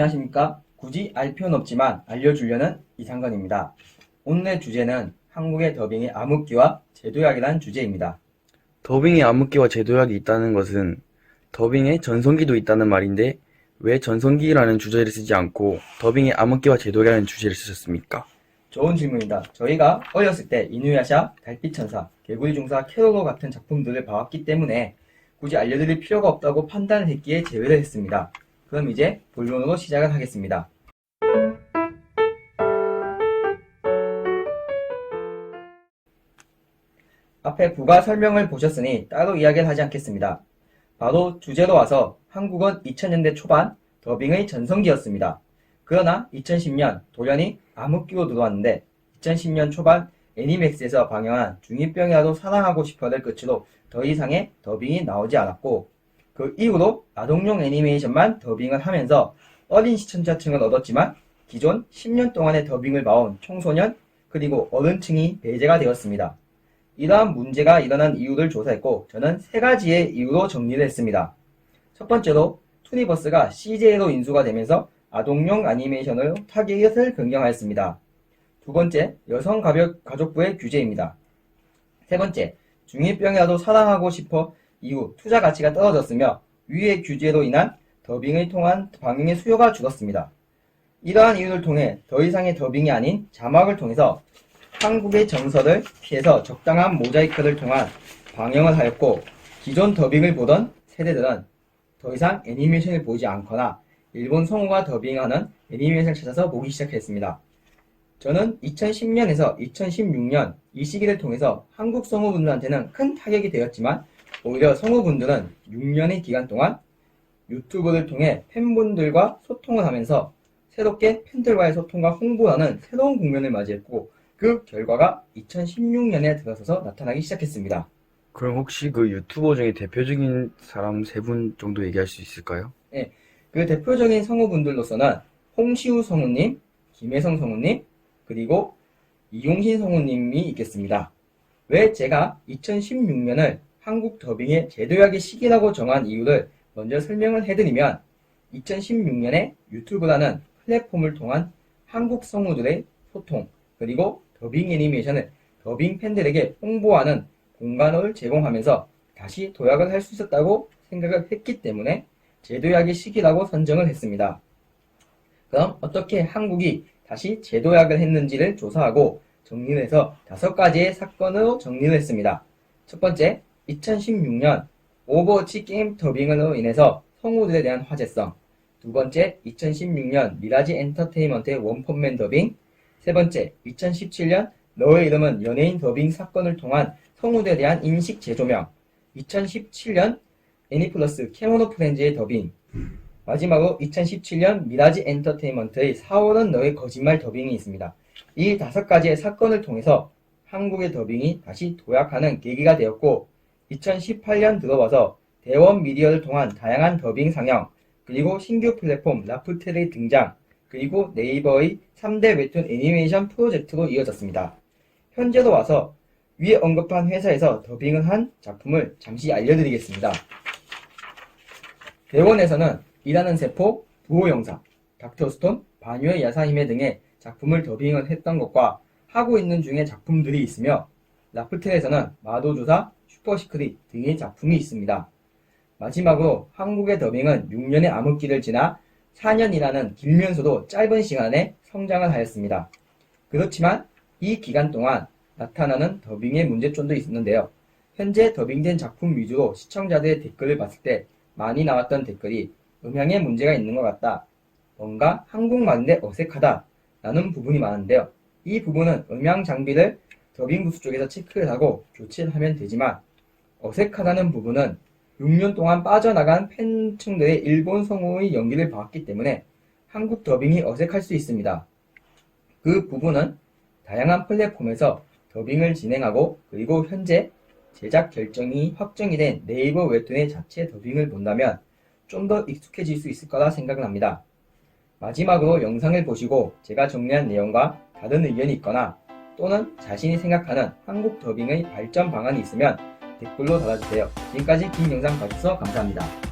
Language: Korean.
안녕하십니까. 굳이 알 필요는 없지만 알려주려는 이상건입니다. 오늘의 주제는 한국의 더빙의 암흑기와 제도약이라는 주제입니다. 더빙에 암흑기와 제도약이 있다는 것은 더빙에 전성기도 있다는 말인데 왜 전성기라는 주제를 쓰지 않고 더빙에 암흑기와 제도약이라는 주제를 쓰셨습니까? 좋은 질문입니다. 저희가 어렸을 때 이누야샤, 달빛천사, 개구리중사, 캐로로 같은 작품들을 봐왔기 때문에 굳이 알려드릴 필요가 없다고 판단을 했기에 제외를 했습니다. 그럼 이제 본론으로 시작을 하겠습니다. 앞에 부가 설명을 보셨으니 따로 이야기를 하지 않겠습니다. 바로 주제로 와서 한국은 2000년대 초반 더빙의 전성기였습니다. 그러나 2010년 돌연히 암흑기로 들어왔는데 2010년 초반 애니맥스에서 방영한 중2병이라도 사랑하고 싶어를 끝으로 더 이상의 더빙이 나오지 않았고 그 이후로 아동용 애니메이션만 더빙을 하면서 어린 시청자층을 얻었지만 기존 10년 동안의 더빙을 봐온 청소년 그리고 어른층이 배제가 되었습니다. 이러한 문제가 일어난 이유를 조사했고 저는 세 가지의 이유로 정리를 했습니다. 첫 번째로 투니버스가 CJ로 인수가 되면서 아동용 애니메이션을 타깃을 변경하였습니다. 두 번째, 여성 가족부의 규제입니다. 세 번째, 중2병이라도 사랑하고 싶어 이후 투자 가치가 떨어졌으며 위의 규제로 인한 더빙을 통한 방영의 수요가 줄었습니다. 이러한 이유를 통해 더 이상의 더빙이 아닌 자막을 통해서 한국의 정서를 피해서 적당한 모자이크를 통한 방영을 하였고 기존 더빙을 보던 세대들은 더 이상 애니메이션을 보지 않거나 일본 성우가 더빙하는 애니메이션을 찾아서 보기 시작했습니다. 저는 2010년에서 2016년 이 시기를 통해서 한국 성우분들한테는 큰 타격이 되었지만 오히려 성우분들은 6년의 기간 동안 유튜브를 통해 팬분들과 소통을 하면서 새롭게 팬들과의 소통과 홍보하는 새로운 국면을 맞이했고 그 결과가 2016년에 들어서서 나타나기 시작했습니다. 그럼 혹시 그 유튜버 중에 대표적인 사람 세 분 정도 얘기할 수 있을까요? 네, 그 대표적인 성우분들로서는 홍시우 성우님, 김혜성 성우님, 그리고 이용신 성우님이 있겠습니다. 왜 제가 2016년을 한국 더빙의 제도약의 시기라고 정한 이유를 먼저 설명을 해드리면 2016년에 유튜브라는 플랫폼을 통한 한국 성우들의 소통 그리고 더빙 애니메이션을 더빙 팬들에게 홍보하는 공간을 제공하면서 다시 도약을 할 수 있었다고 생각을 했기 때문에 제도약의 시기라고 선정을 했습니다. 그럼 어떻게 한국이 다시 제도약을 했는지를 조사하고 정리를 해서 5가지의 사건으로 정리를 했습니다. 첫 번째, 2016년 오버워치 게임 더빙으로 인해서 성우들에 대한 화제성. 두 번째, 2016년 미라지 엔터테인먼트의 원펀맨 더빙. 세 번째, 2017년 너의 이름은 연예인 더빙 사건을 통한 성우들에 대한 인식 재조명. 2017년 애니플러스 캐모노 프렌즈의 더빙. 마지막으로 2017년 미라지 엔터테인먼트의 4월은 너의 거짓말 더빙이 있습니다. 이 5가지의 사건을 통해서 한국의 더빙이 다시 도약하는 계기가 되었고 2018년 들어와서 대원 미디어를 통한 다양한 더빙 상영 그리고 신규 플랫폼 라프텔의 등장 그리고 네이버의 3대 웹툰 애니메이션 프로젝트로 이어졌습니다. 현재로 와서 위에 언급한 회사에서 더빙을 한 작품을 잠시 알려드리겠습니다. 대원에서는 일하는 세포, 부호영사, 닥터스톤, 반유의 야사힘에 등의 작품을 더빙을 했던 것과 하고 있는 중에 작품들이 있으며 라프텔에서는 마도조사, 슈퍼시크릿 등의 작품이 있습니다. 마지막으로 한국의 더빙은 6년의 암흑기를 지나 4년이라는 길면서도 짧은 시간에 성장을 하였습니다. 그렇지만 이 기간 동안 나타나는 더빙의 문제점도 있었는데요. 현재 더빙된 작품 위주로 시청자들의 댓글을 봤을 때 많이 나왔던 댓글이 음향에 문제가 있는 것 같다. 뭔가 한국말인데 어색하다. 라는 부분이 많은데요. 이 부분은 음향 장비를 더빙 부스 쪽에서 체크를 하고 교체를 하면 되지만 어색하다는 부분은 6년 동안 빠져나간 팬층들의 일본 성우의 연기를 봤기 때문에 한국 더빙이 어색할 수 있습니다. 그 부분은 다양한 플랫폼에서 더빙을 진행하고 그리고 현재 제작 결정이 확정이 된 네이버 웹툰의 자체 더빙을 본다면 좀 더 익숙해질 수 있을 거라 생각을 합니다. 마지막으로 영상을 보시고 제가 정리한 내용과 다른 의견이 있거나 또는 자신이 생각하는 한국 더빙의 발전 방안이 있으면 댓글로 달아주세요. 지금까지 긴 영상 봐주셔서 감사합니다.